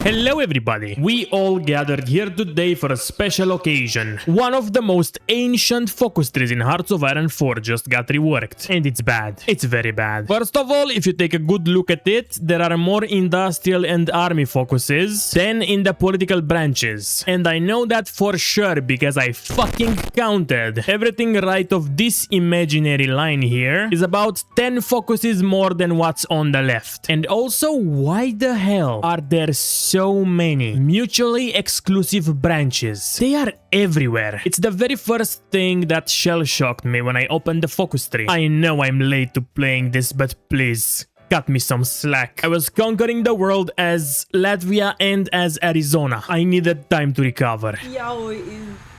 Hello everybody! We all gathered here today for a special occasion. One of the most ancient focus trees in Hearts of Iron 4 just got reworked. And it's bad. It's very bad. First of all, if you take a good look at it, there are more industrial and army focuses than in the political branches. And I know that for sure because I fucking counted. Everything right of this imaginary line here is about 10 focuses more than what's on the left. And also, why the hell are there so many mutually exclusive branches? They are everywhere. It's the very first thing that shell-shocked me when I opened the focus tree. I know I'm late to playing this, but please, cut me some slack. I was conquering the world as Latvia and as Arizona. I needed time to recover. Yao is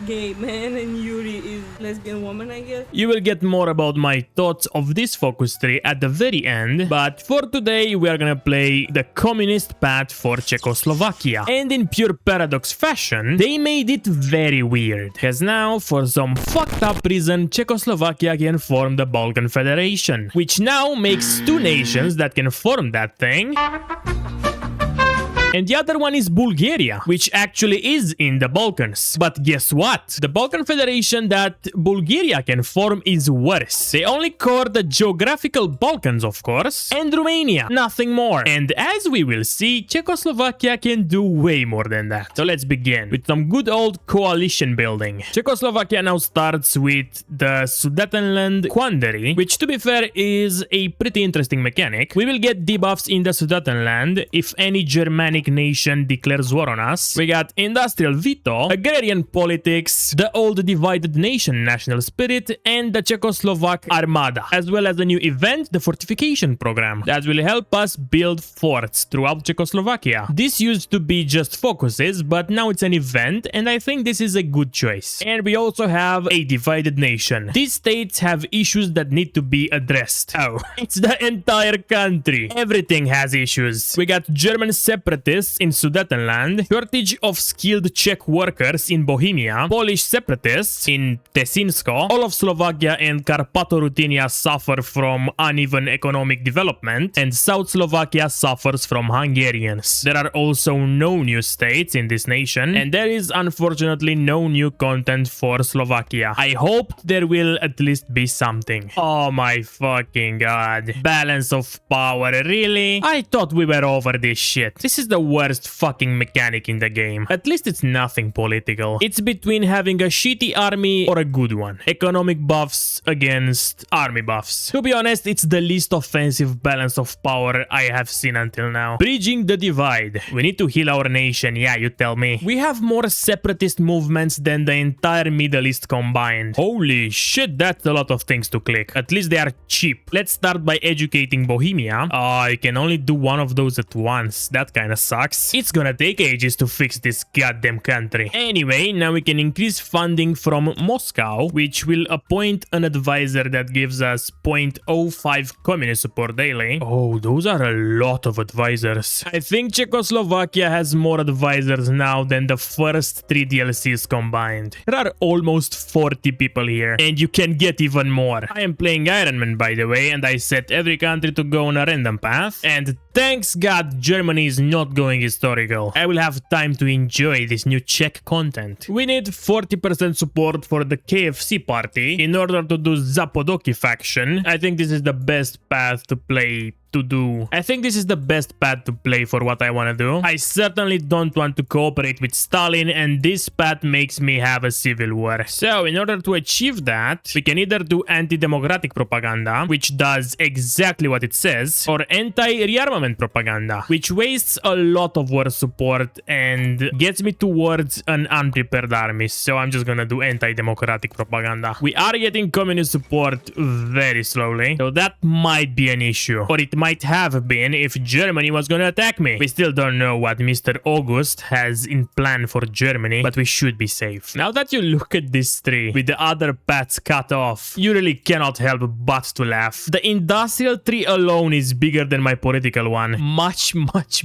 gay man and Yuri is lesbian woman, I guess. You will get more about my thoughts of this focus tree at the very end, but for today we are gonna play the communist path for Czechoslovakia. And in pure paradox fashion, they made it very weird. Because now, for some fucked up reason, Czechoslovakia can form the Balkan Federation, which now makes two nations that can form that thing. And the other one is Bulgaria, which actually is in the Balkans. But guess what? The Balkan Federation that Bulgaria can form is worse. They only core the geographical Balkans, of course, and Romania, nothing more. And as we will see, Czechoslovakia can do way more than that. So let's begin with some good old coalition building. Czechoslovakia now starts with the Sudetenland Quandary, which to be fair is a pretty interesting mechanic. We will get debuffs in the Sudetenland if any Germanic nation declares war on us. We got industrial veto, agrarian politics, the old divided nation national spirit, and the Czechoslovak Armada, as well as a new event, the fortification program, that will help us build forts throughout Czechoslovakia. This used to be just focuses, but now it's an event, and I think this is a good choice. And we also have a divided nation. These states have issues that need to be addressed. Oh, it's the entire country. Everything has issues. We got German separatists in Sudetenland, shortage of skilled Czech workers in Bohemia, Polish separatists in Tesinsko, all of Slovakia and Carpato-Rutynia suffer from uneven economic development, and South Slovakia suffers from Hungarians. There are also no new states in this nation, and there is unfortunately no new content for Slovakia. I hope there will at least be something. Oh my fucking god. Balance of power, really? I thought we were over this shit. This is the worst fucking mechanic in the game. At least it's nothing political. It's between having a shitty army or a good one. Economic buffs against army buffs. To be honest, it's the least offensive balance of power I have seen until now. Bridging the divide. We need to heal our nation, yeah, you tell me. We have more separatist movements than the entire Middle East combined. Holy shit, that's a lot of things to click. At least they are cheap. Let's start by educating Bohemia. I can only do one of those at once. That kinda sucks. It's gonna take ages to fix this goddamn country. Anyway, now we can increase funding from Moscow, which will appoint an advisor that gives us 0.05 communist support daily. Oh, those are a lot of advisors. I think Czechoslovakia has more advisors now than the first 3 DLCs combined. There are almost 40 people here, and you can get even more. I am playing Iron Man, by the way, and I set every country to go on a random path, and thanks God Germany is not going historical. I will have time to enjoy this new Czech content. We need 40% support for the KFC party in order to do Zapodoki faction. I think this is the best path to play I think this is the best path to play for what I want to do. I certainly don't want to cooperate with Stalin, and this path makes me have a civil war. So in order to achieve that, we can either do anti-democratic propaganda, which does exactly what it says, or anti-rearmament propaganda, which wastes a lot of war support and gets me towards an unprepared army. So I'm just gonna do anti-democratic propaganda. We are getting communist support very slowly, so that might be an issue, or it might have been if Germany was gonna attack me. We still don't know what Mr. August has in plan for Germany, but we should be safe. Now that you look at this tree with the other paths cut off, you really cannot help but to laugh. The industrial tree alone is bigger than my political one. Much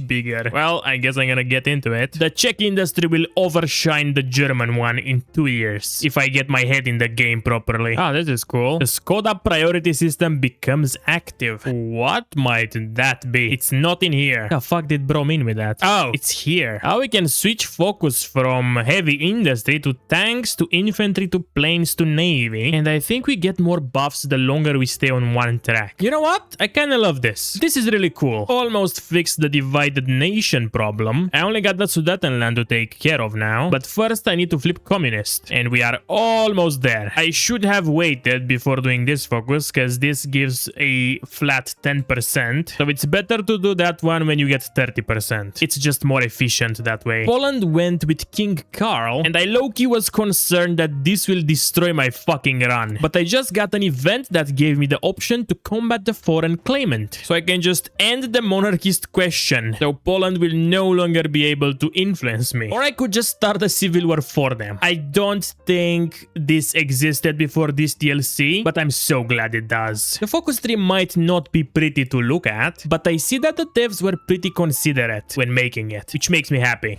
bigger. Well, I guess I'm gonna get into it. The Czech industry will overshine the German one in 2 years, if I get my head in the game properly. Ah, this is cool. The Skoda priority system becomes active. What? might that be? It's not in here. The fuck did bro mean with that? Oh, it's here. How we can switch focus from heavy industry to tanks to infantry to planes to navy. And I think we get more buffs the longer we stay on one track. You know what? I kinda love this. This is really cool. Almost fixed the divided nation problem. I only got the Sudetenland to take care of now. But first I need to flip communist. And we are almost there. I should have waited before doing this focus because this gives a flat 10%. So it's better to do that one when you get 30%. It's just more efficient that way. Poland went with King Karl, and I low-key was concerned that this will destroy my fucking run. But I just got an event that gave me the option to combat the foreign claimant. So I can just end the monarchist question. So Poland will no longer be able to influence me. Or I could just start a civil war for them. I don't think this existed before this DLC, but I'm so glad it does. The focus tree might not be pretty to look at, but I see that the devs were pretty considerate when making it, which makes me happy.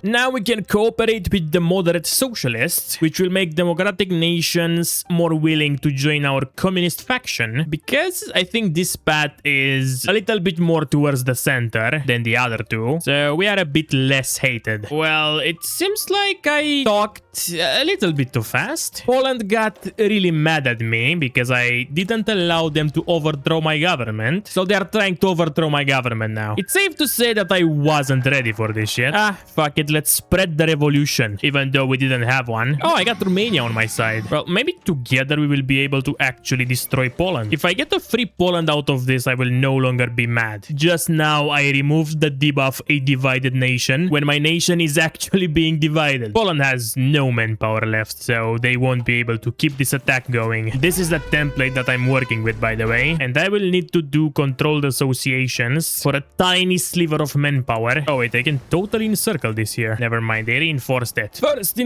Now we can cooperate with the moderate socialists, which will make democratic nations more willing to join our communist faction, because I think this path is a little bit more towards the center than the other two, so we are a bit less hated. Well, it seems like I talked a little bit too fast. Poland got really mad at me because I didn't allow them to overthrow my government, so they are trying to overthrow my government now. It's safe to say that I wasn't ready for this shit. Fuck it, let's spread the revolution, even though we didn't have one. Oh, I got Romania on my side. Well, maybe together we will be able to actually destroy Poland. If I get a free Poland out of this, I will no longer be mad. Just now, I removed the debuff a divided nation when my nation is actually being divided. Poland has no manpower left, so they won't be able to keep this attack going. This is the template that I'm working with, by the way, and I will need to do controlled associations for a tiny sliver of manpower. Oh wait, I can totally encircle this here. Never mind, they reinforced it. First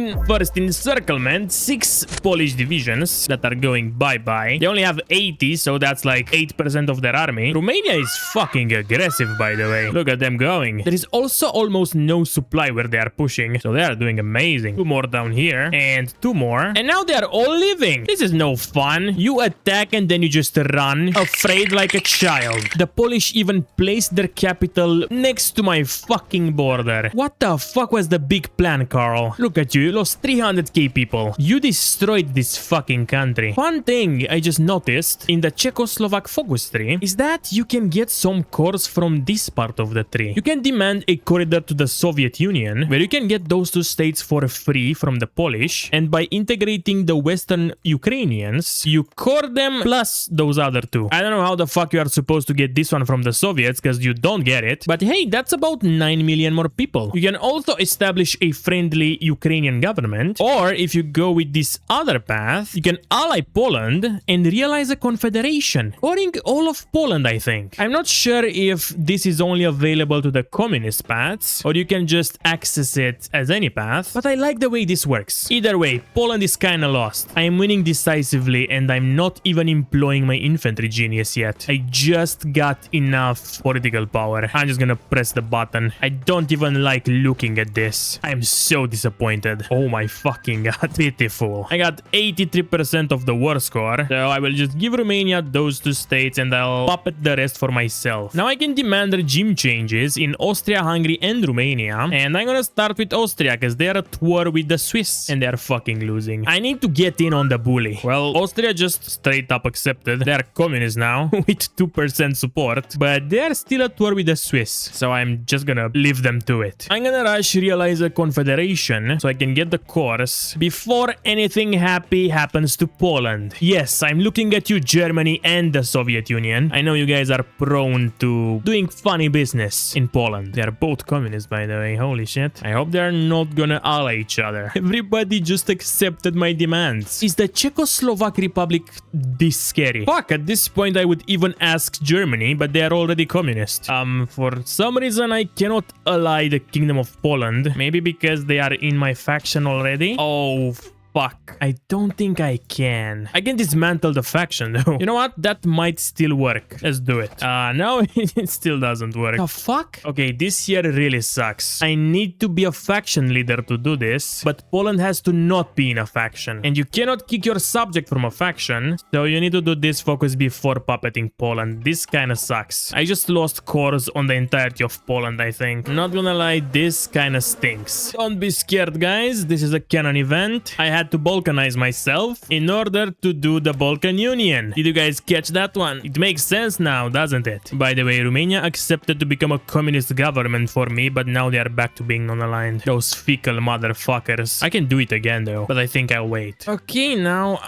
encirclement, 6 Polish divisions that are going bye-bye. They only have 80, so that's like 8% of their army. Romania is fucking aggressive, by the way. Look at them going. There is also almost no supply where they are pushing, so they are doing amazing. 2 more down here, and 2 more. And now they are all leaving. This is no fun. You attack and then you just run, afraid like a child. The Polish even placed their capital next to my fucking border. What the fuck was the big plan, Karl? Look at you, you lost 300k people. You destroyed this fucking country. One thing I just noticed in the Czechoslovak focus tree is that you can get some cores from this part of the tree. You can demand a corridor to the Soviet Union, where you can get those 2 states for free from the Polish, and by integrating the Western Ukrainians, you core them plus those other 2. I don't know how the fuck you are supposed to get this one from the Soviets, because you don't get it, but hey, that's about 9 million more people. You can also establish a friendly Ukrainian government, or if you go with this other path, you can ally Poland and realize a confederation, coring all of Poland, I think. I'm not sure if this is only available to the communist paths, or you can just access it as any path, but I like the way this works. Either way, Poland is kinda lost. I am winning decisively, and I'm not even employing my infantry genius yet. I just got enough political power. I'm just gonna press the button. I don't even like looking at this. I'm so disappointed. Oh my fucking god. Pitiful. I got 83% of the war score, so I will just give Romania those 2 states and I'll puppet the rest for myself. Now I can demand regime changes in Austria, Hungary and Romania, and I'm gonna start with Austria because they are at war with the Swiss and they are fucking losing. I need to get in on the bully. Well, Austria just straight up accepted. They are communist now with 2% support, but they are still at war with the Swiss, so I'm just gonna leave them to it. I'm gonna rush realize a confederation so I can get the cores before anything happy happens to Poland. Yes, I'm looking at you, Germany and the Soviet Union. I know you guys are prone to doing funny business in Poland. They are both communists, by the way. Holy shit. I hope they are not gonna ally each other. Everybody just accepted my demands. Is the Czechoslovak Republic this scary? Fuck, at this point I would even ask Germany, but they are already communist. For some reason I cannot ally the Kingdom of Poland. Maybe because they are in my faction already. Oh, Fuck. I don't think I can. I can dismantle the faction though. You know what? That might still work. Let's do it. No, it still doesn't work. The fuck? Okay, this year really sucks. I need to be a faction leader to do this, but Poland has to not be in a faction. And you cannot kick your subject from a faction, so you need to do this focus before puppeting Poland. This kinda sucks. I just lost cores on the entirety of Poland, I think. Not gonna lie, this kinda stinks. Don't be scared, guys. This is a canon event. I had to Balkanize myself in order to do the Balkan Union. Did you guys catch that one? It makes sense now, doesn't it? By the way, Romania accepted to become a communist government for me, but now they are back to being non-aligned. Those fickle motherfuckers. I can do it again though, but I think I'll wait. Okay, now,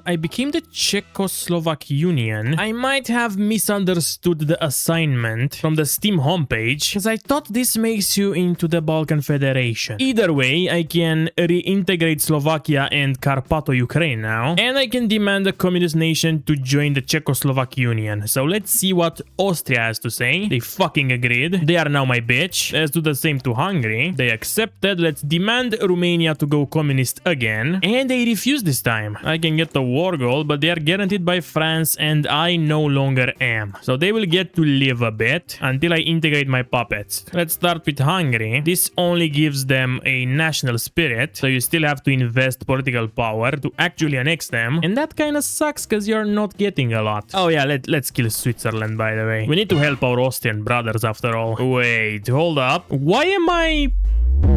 I became the Czechoslovak Union. I might have misunderstood the assignment from the Steam homepage, because I thought this makes you into the Balkan Federation. Either way, I can reintegrate Slovakia and Carpato-Ukraine now, and I can demand a communist nation to join the Czechoslovak Union. So let's see what Austria has to say. They fucking agreed. They are now my bitch. Let's do the same to Hungary. They accepted. Let's demand Romania to go communist again. And they refused this time. I can get the war goal, but they are guaranteed by France and I no longer am. So they will get to live a bit until I integrate my puppets. Let's start with Hungary. This only gives them a national spirit, so you still have to invest political power to actually annex them. And that kind of sucks because you're not getting a lot. Oh yeah, let's kill Switzerland, by the way. We need to help our Austrian brothers after all. Wait, hold up. Why am I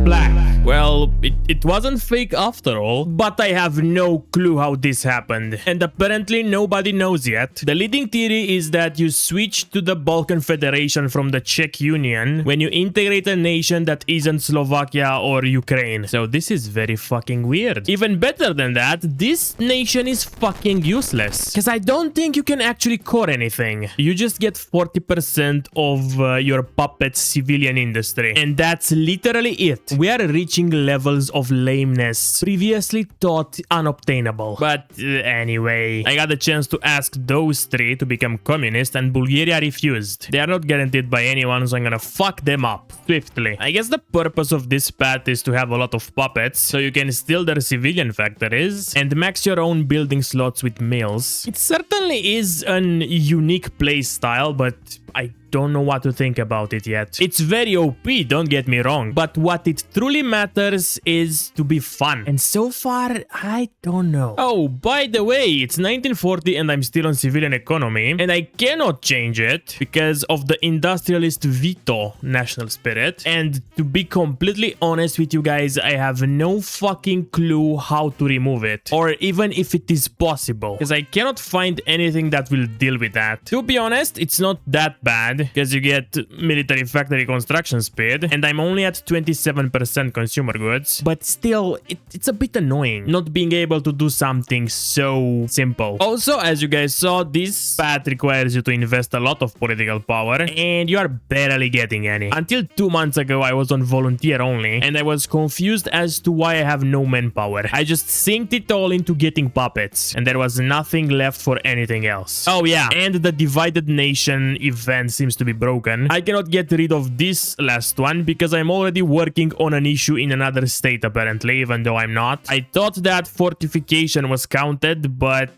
black? Well, it wasn't fake after all, but I have no clue how this happened. And apparently nobody knows yet. The leading theory is that you switch to the Balkan Federation from the Czech Union when you integrate a nation that isn't Slovakia or Ukraine. So this is very fucking weird. Even better than that, this nation is fucking useless. Because I don't think you can actually core anything. You just get 40% of your puppet's civilian industry. And that's literally it. We are reaching levels of lameness previously thought unobtainable. But anyway, I got a chance to ask those three to become communist and Bulgaria refused. They are not guaranteed by anyone, so I'm gonna fuck them up swiftly. I guess the purpose of this path is to have a lot of puppets so you can steal their civilian factories and max your own building slots with mills. It certainly is an unique play style, but I don't know what to think about it yet. It's very OP, don't get me wrong, but what it truly matters is to be fun. And so far, I don't know. Oh, by the way, it's 1940 and I'm still on civilian economy, and I cannot change it because of the industrialist veto national spirit. And to be completely honest with you guys, I have no fucking clue how to remove it, or even if it is possible, because I cannot find anything that will deal with that. To be honest, it's not that bad, because you get military factory construction speed, and I'm only at 27% consumer goods, but still, it's a bit annoying not being able to do something so simple. Also, as you guys saw, this path requires you to invest a lot of political power, and you are barely getting any. Until 2 months ago, I was on volunteer only, and I was confused as to why I have no manpower. I just synced it all into getting puppets, and there was nothing left for anything else. Oh yeah, and the divided nation event seems to be broken. I cannot get rid of this last one because I'm already working on an issue in another state apparently, even though I'm not. I thought that fortification was counted, but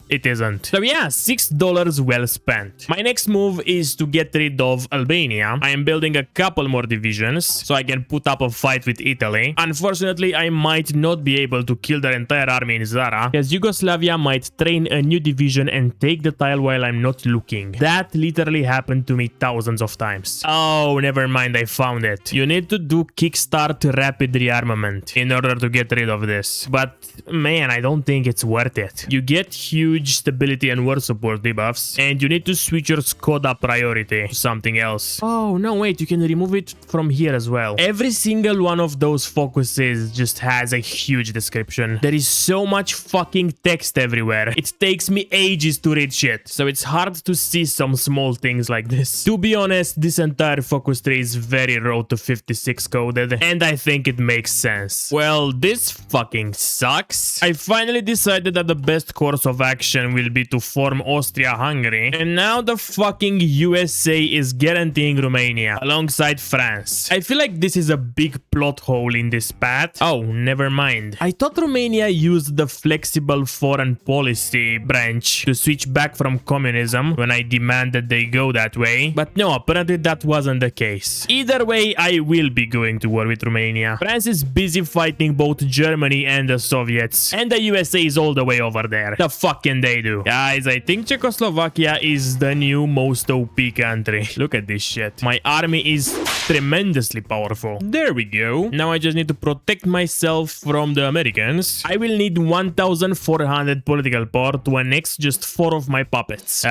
it isn't. So yeah, $6 well spent. My next move is to get rid of Albania. I am building a couple more divisions so I can put up a fight with Italy. Unfortunately, I might not be able to kill their entire army in Zara, as Yugoslavia might train a new division and take the tile while I'm not looking. That literally happened to me thousands of times. Oh, never mind, I found it. You need to do kickstart rapid rearmament in order to get rid of this. But man, I don't think it's worth it. You get huge stability and war support debuffs, and you need to switch your Skoda priority to something else. Oh no, wait, you can remove it from here as well. Every single one of those focuses just has a huge description. There is so much fucking text everywhere. It takes me ages to read shit, so it's hard to see some small things like this. To be honest, this entire focus tree is very road to 56 coded, and I think it makes sense. Well, this fucking sucks. I finally decided that the best course of action action will be to form Austria-Hungary. And now the fucking USA is guaranteeing Romania alongside France. I feel like this is a big plot hole in this path. Oh, never mind. I thought Romania used the flexible foreign policy branch to switch back from communism when I demanded they go that way. But no, apparently that wasn't the case. Either way, I will be going to war with Romania. France is busy fighting both Germany and the Soviets. And the USA is all the way over there. The fuck can they do? Guys, I think Czechoslovakia is the new most OP country. Look at this shit. My army is tremendously powerful. There we go. Now I just need to protect myself from the Americans. I will need 1,400 political power to annex just 4 of my puppets.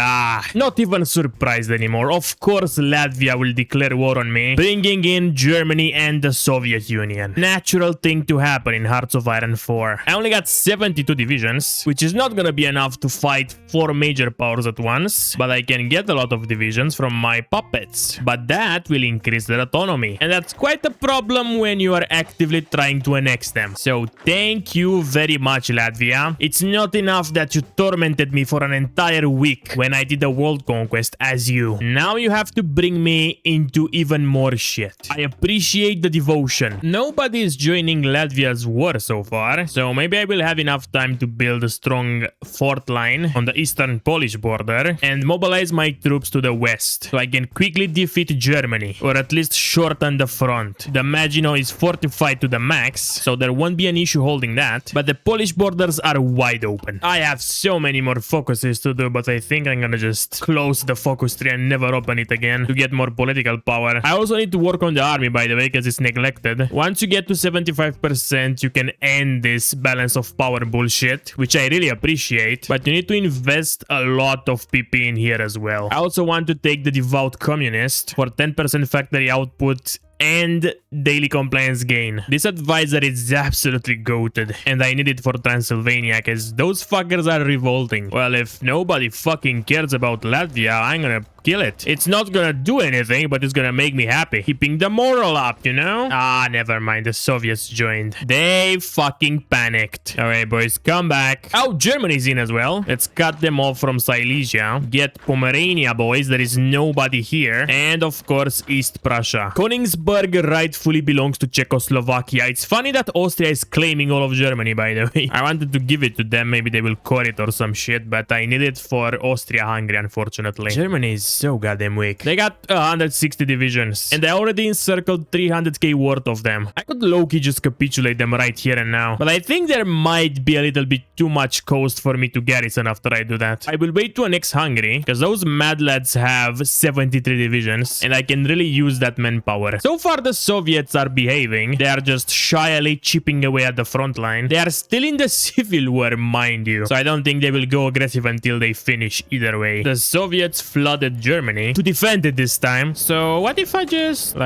Not even surprised anymore. Of course Latvia will declare war on me, bringing in Germany and the Soviet Union. Natural thing to happen in Hearts of Iron 4. I only got 72 divisions, which is not gonna be enough to fight 4 major powers at once, but I can get a lot of divisions from my puppets. But that will increase their autonomy, and that's quite a problem when you are actively trying to annex them. So thank you very much, Latvia. It's not enough that you tormented me for an entire week when I did a world conquest as you. Now you have to bring me into even more shit. I appreciate the devotion. Nobody is joining Latvia's war so far, so maybe I will have enough time to build a strong fort line on the eastern Polish border and mobilize my troops to the west so I can quickly defeat Germany, or at least shorten the front. The Maginot is fortified to the max, so there won't be an issue holding that, but the Polish borders are wide open. I have so many more focuses to do, but I think I'm gonna just close the focus tree and never open it again to get more political power. I also need to work on the army, by the way, because it's neglected. Once you get to 75%, you can end this balance of power bullshit, which I really appreciate, but you need to invest a lot of PP in here as well. I also want to take the devout communist for 10% factory output and daily compliance gain. This advisor is absolutely goated, and I need it for Transylvania because those fuckers are revolting. Well, if nobody fucking cares about Latvia, I'm gonna kill it. It's not gonna do anything, but it's gonna make me happy. Keeping the moral up, you know? Never mind. The Soviets joined. They fucking panicked. Alright, boys, come back. Oh, Germany's in as well. Let's cut them off from Silesia. Get Pomerania, boys. There is nobody here. And, of course, East Prussia. Königsberg rightfully belongs to Czechoslovakia. It's funny that Austria is claiming all of Germany, by the way. I wanted to give it to them. Maybe they will core it or some shit, but I need it for Austria-Hungary, unfortunately. Germany is so goddamn weak. They got 160 divisions, and they already encircled 300k worth of them. I could low-key just capitulate them right here and now, but I think there might be a little bit too much coast for me to garrison after I do that. I will wait to annex Hungary, because those mad lads have 73 divisions, and I can really use that manpower. So far, the Soviets are behaving. They are just shyly chipping away at the front line. They are still in the civil war, mind you, so I don't think they will go aggressive until they finish either way. The Soviets flooded Germany to defend it this time, so what if I just,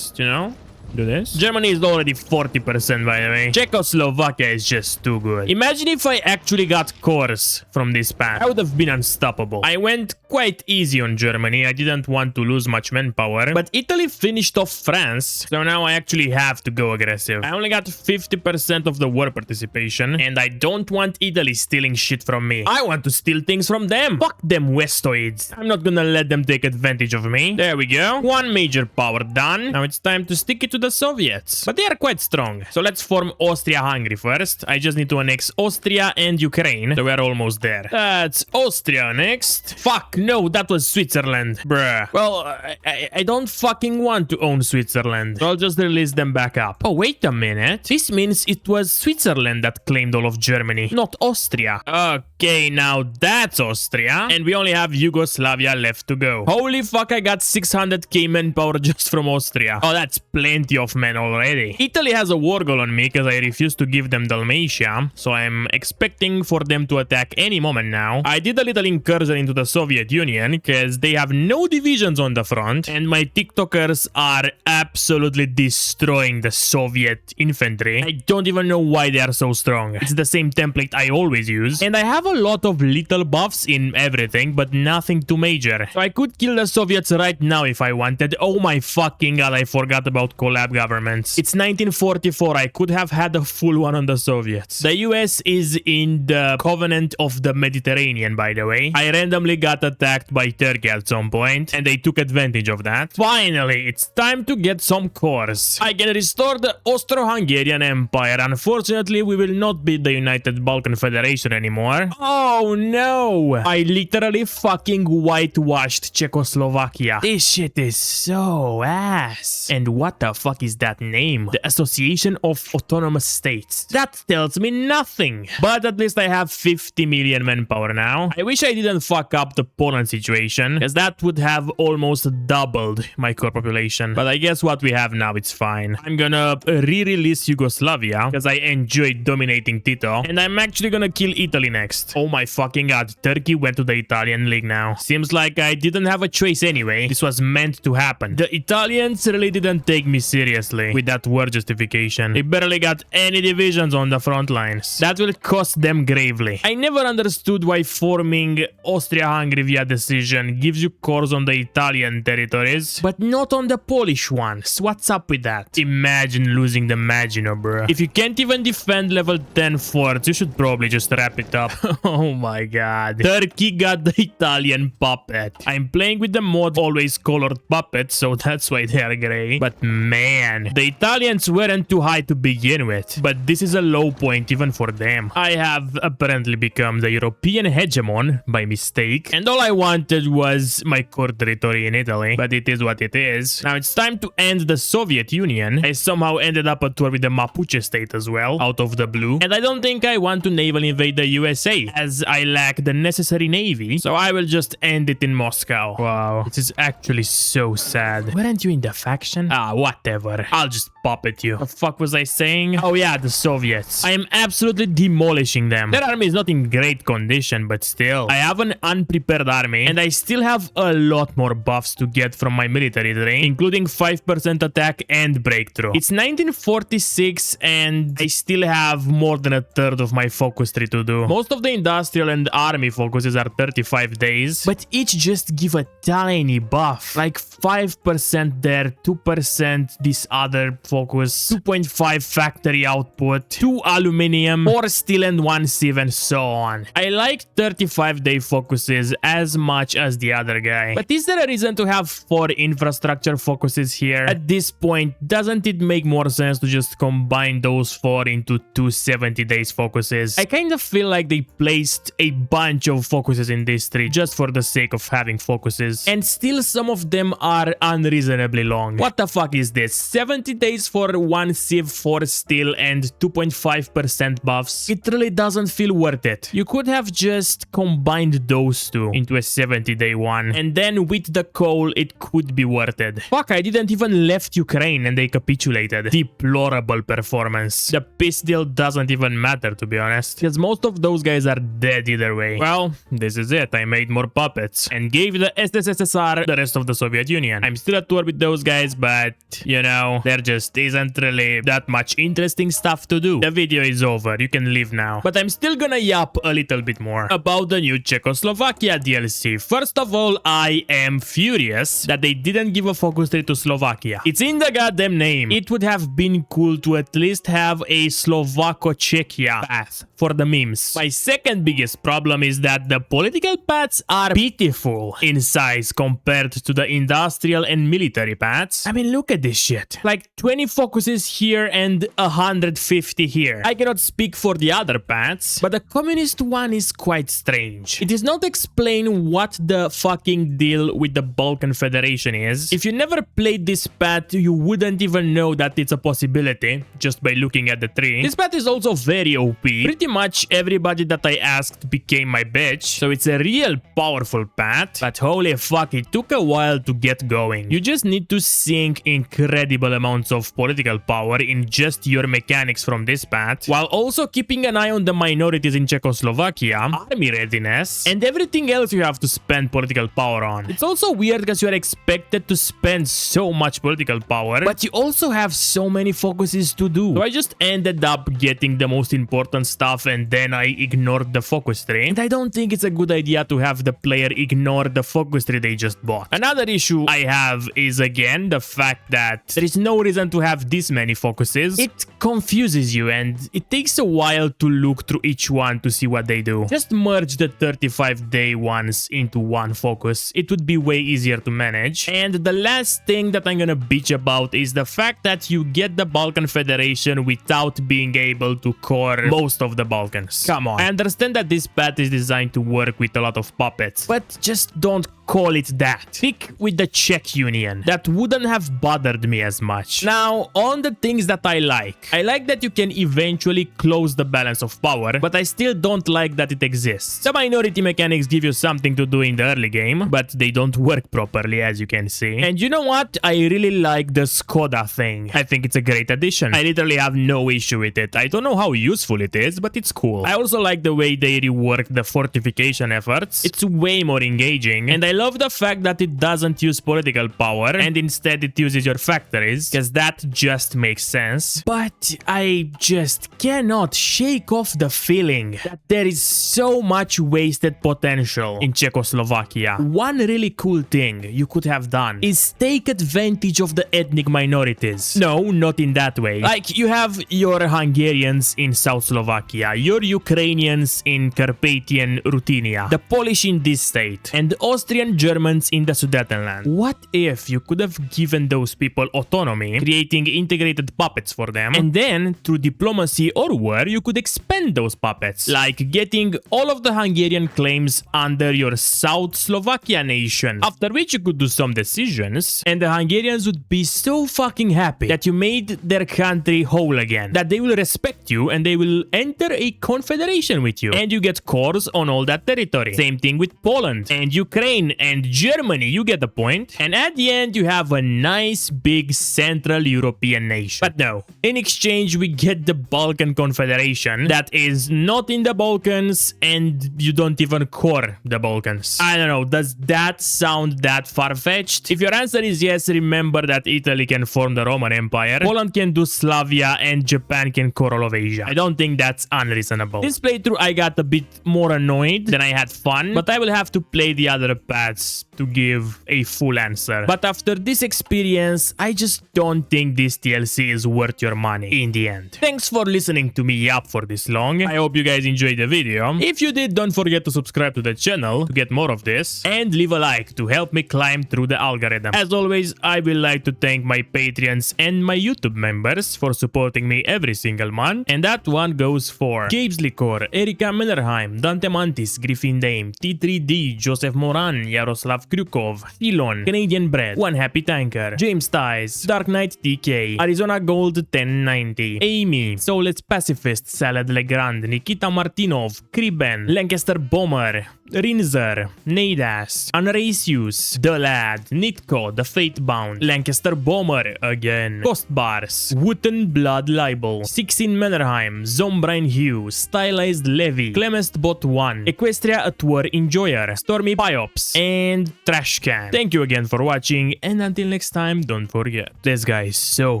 you know, do this? Germany is already 40%, by the way. Czechoslovakia is just too good. Imagine if I actually got cores from this path. I would have been unstoppable. I went quite easy on Germany. I didn't want to lose much manpower, but Italy finished off France, so now I actually have to go aggressive. I only got 50% of the war participation, and I don't want Italy stealing shit from me. I want to steal things from them. Fuck them Westoids. I'm not gonna let them take advantage of me. There we go. One major power done. Now it's time to stick it to the Soviets, but they are quite strong, so let's form Austria-Hungary first. I just need to annex Austria and Ukraine, so we're almost there. That's Austria next. Fuck, no, that was Switzerland. Bruh. Well, I don't fucking want to own Switzerland, so I'll just release them back up. Oh, wait a minute. This means it was Switzerland that claimed all of Germany, not Austria. Okay, now that's Austria, and we only have Yugoslavia left to go. Holy fuck, I got 600k manpower just from Austria. Oh, that's plenty of men already. Italy has a war goal on me because I refuse to give them Dalmatia, so I'm expecting for them to attack any moment now. I did a little incursion into the Soviet Union because they have no divisions on the front, and my TikTokers are absolutely destroying the Soviet infantry. I don't even know why they are so strong. It's the same template I always use, and I have a lot of little buffs in everything, but nothing too major. So I could kill the Soviets right now if I wanted. Oh my fucking god, I forgot about collapse collab governments. It's 1944. I could have had a full one on the Soviets. The US is in the Covenant of the Mediterranean, by the way. I randomly got attacked by Turkey at some point, and they took advantage of that. Finally, it's time to get some cores. I can restore the Austro-Hungarian Empire. Unfortunately, we will not be the United Balkan Federation anymore. Oh no! I literally fucking whitewashed Czechoslovakia. This shit is so ass. And what the fuck is that name? The Association of Autonomous States. That tells me nothing. But at least I have 50 million manpower now. I wish I didn't fuck up the Poland situation, because that would have almost doubled my core population. But I guess what we have now, it's fine. I'm gonna re-release Yugoslavia, because I enjoyed dominating Tito. And I'm actually gonna kill Italy next. Oh my fucking god, Turkey went to the Italian league now. Seems like I didn't have a choice anyway. This was meant to happen. The Italians really didn't take me seriously with that war justification. They barely got any divisions on the front lines. That will cost them gravely. I never understood why forming Austria-Hungary via decision gives you cores on the Italian territories, but not on the Polish ones. What's up with that? Imagine losing the Maginot, bro. If you can't even defend level 10 forts, you should probably just wrap it up. Oh my god. Turkey got the Italian puppet. I'm playing with the mod always colored puppets, so that's why they are gray. But man, the Italians weren't too high to begin with. But this is a low point even for them. I have apparently become the European hegemon by mistake. And all I wanted was my core territory in Italy. But it is what it is. Now it's time to end the Soviet Union. I somehow ended up at war with the Mapuche state as well, out of the blue. And I don't think I want to naval invade the USA, as I lack the necessary navy. So I will just end it in Moscow. Wow, this is actually so sad. Weren't you in the faction? Ah, whatever. I'll just puppet you. What the fuck was I saying? Oh yeah, the Soviets. I am absolutely demolishing them. Their army is not in great condition, but still. I have an unprepared army, and I still have a lot more buffs to get from my military tree, including 5% attack and breakthrough. It's 1946, and I still have more than a third of my focus tree to do. Most of the industrial and army focuses are 35 days, but each just give a tiny buff. Like 5% there, 2% this other focus, 2.5 factory output, 2 aluminium, 4 steel and 1 sieve, and so on. I like 35-day focuses as much as the other guy. But is there a reason to have 4 infrastructure focuses here? At this point, doesn't it make more sense to just combine those 4 into 2 70 days focuses? I kind of feel like they placed a bunch of focuses in this tree just for the sake of having focuses. And still some of them are unreasonably long. What the fuck is this? 70 days for 1 sieve, 4 steel, and 2.5% buffs. It really doesn't feel worth it. You could have just combined those two into a 70-day one. And then with the coal, it could be worth it. Fuck, I didn't even left Ukraine and they capitulated. Deplorable performance. The peace deal doesn't even matter, to be honest, because most of those guys are dead either way. Well, this is it. I made more puppets and gave the SSSR the rest of the Soviet Union. I'm still at war with those guys, but you know, there just isn't really that much interesting stuff to do. The video is over. You can leave now. But I'm still gonna yap a little bit more about the new Czechoslovakia DLC. First of all, I am furious that they didn't give a focus tree to Slovakia. It's in the goddamn name. It would have been cool to at least have a Slovako-Czechia path for the memes. My second biggest problem is that the political paths are pitiful in size compared to the industrial and military paths. I mean, look at this shit. Like 20 focuses here and 150 here. I cannot speak for the other paths, but the communist one is quite strange. It does not explain what the fucking deal with the Balkan Federation is. If you never played this path, you wouldn't even know that it's a possibility just by looking at the tree. This path is also very OP. Pretty much everybody that I asked became my bitch, so it's a real powerful path, but holy fuck, it took a while to get going. You just need to sink incredible amounts of political power in just your mechanics from this path, while also keeping an eye on the minorities in Czechoslovakia, army readiness, and everything else you have to spend political power on. It's also weird because you are expected to spend so much political power, but you also have so many focuses to do. So I just ended up getting the most important stuff and then I ignored the focus tree. And I don't think it's a good idea to have the player ignore the focus tree they just bought. Another issue I have is again the fact that There is no reason to have this many focuses. It confuses you and it takes a while to look through each one to see what they do. Just merge the 35-day ones into one focus. It would be way easier to manage. And the last thing that I'm gonna bitch about is the fact that you get the Balkan Federation without being able to core most of the Balkans. Come on. I understand that this path is designed to work with a lot of puppets, but just don't call it that. Pick with the Czech Union. That wouldn't have bothered me as much. Now, on the things that I like that you can eventually close the balance of power, but I still don't like that it exists. The minority mechanics give you something to do in the early game, but they don't work properly, as you can see. And you know what? I really like the Skoda thing. I think it's a great addition. I literally have no issue with it. I don't know how useful it is, but it's cool. I also like the way they rework the fortification efforts. It's way more engaging, and I love the fact that it doesn't use political power and instead it uses your factories, because that just makes sense. But I just cannot shake off the feeling that there is so much wasted potential in Czechoslovakia. One really cool thing you could have done is take advantage of the ethnic minorities. No, not in that way. Like, you have your Hungarians in South Slovakia, your Ukrainians in Carpathian Ruthenia, the Polish in this state, and the Austrian Germans in the Sudetenland. What if you could have given those people autonomy, creating integrated puppets for them, and then through diplomacy or war you could expand those puppets, like getting all of the Hungarian claims under your South Slovakia nation, after which you could do some decisions and the Hungarians would be so fucking happy that you made their country whole again, that they will respect you and they will enter a confederation with you, and you get cores on all that territory. Same thing with Poland and Ukraine and Germany, you get the point. And at the end you have a nice big Central European nation. But no, in exchange we get the Balkan Confederation that is not in the Balkans and you don't even core the Balkans. I don't know, does that sound that far-fetched? If your answer is yes, remember that Italy can form the Roman Empire, Poland can do Slavia, and Japan can core all of Asia. I don't think that's unreasonable. This playthrough I got a bit more annoyed than I had fun, but I will have to play the other paths to give a full answer. But after this experience, I just don't think this DLC is worth your money in the end. Thanks for listening to me yap for this long. I hope you guys enjoyed the video. If you did, don't forget to subscribe to the channel to get more of this, and leave a like to help me climb through the algorithm. As always, I would like to thank my Patreons and my YouTube members for supporting me every single month, and that one goes for Gabe's Licor, Erika Mellerheim, Dante Mantis, Griffin Dame, T3D, Joseph Moran, Yaroslav Krukov, Filon, Canadian Bread, One Happy Tanker, James Ties, Dark Knight TK, Arizona Gold 1090, Amy, Soulless Pacifist, Salad Legrand, Nikita Martinov, Kriben, Lancaster Bomber, Rinzer, Nadas, Unracius, The Lad, Nitko, The Fatebound, Lancaster Bomber again, Cost Bars, Wooten Blood Libel, 16 Mannerheim, Zombrine Hugh, Stylized Levy, Clemest Bot 1, Equestria a Tour Enjoyer, Stormy Biops, and Trashcan. Thank you again for watching, and until next time, don't forget, this guy is so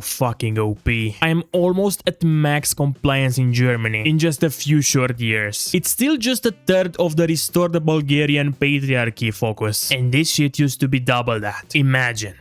fucking OP. I am almost at max compliance in Germany in just a few short years. It's still just a third of the restored Bulgarian patriarchy focus, and this shit used to be double that. Imagine.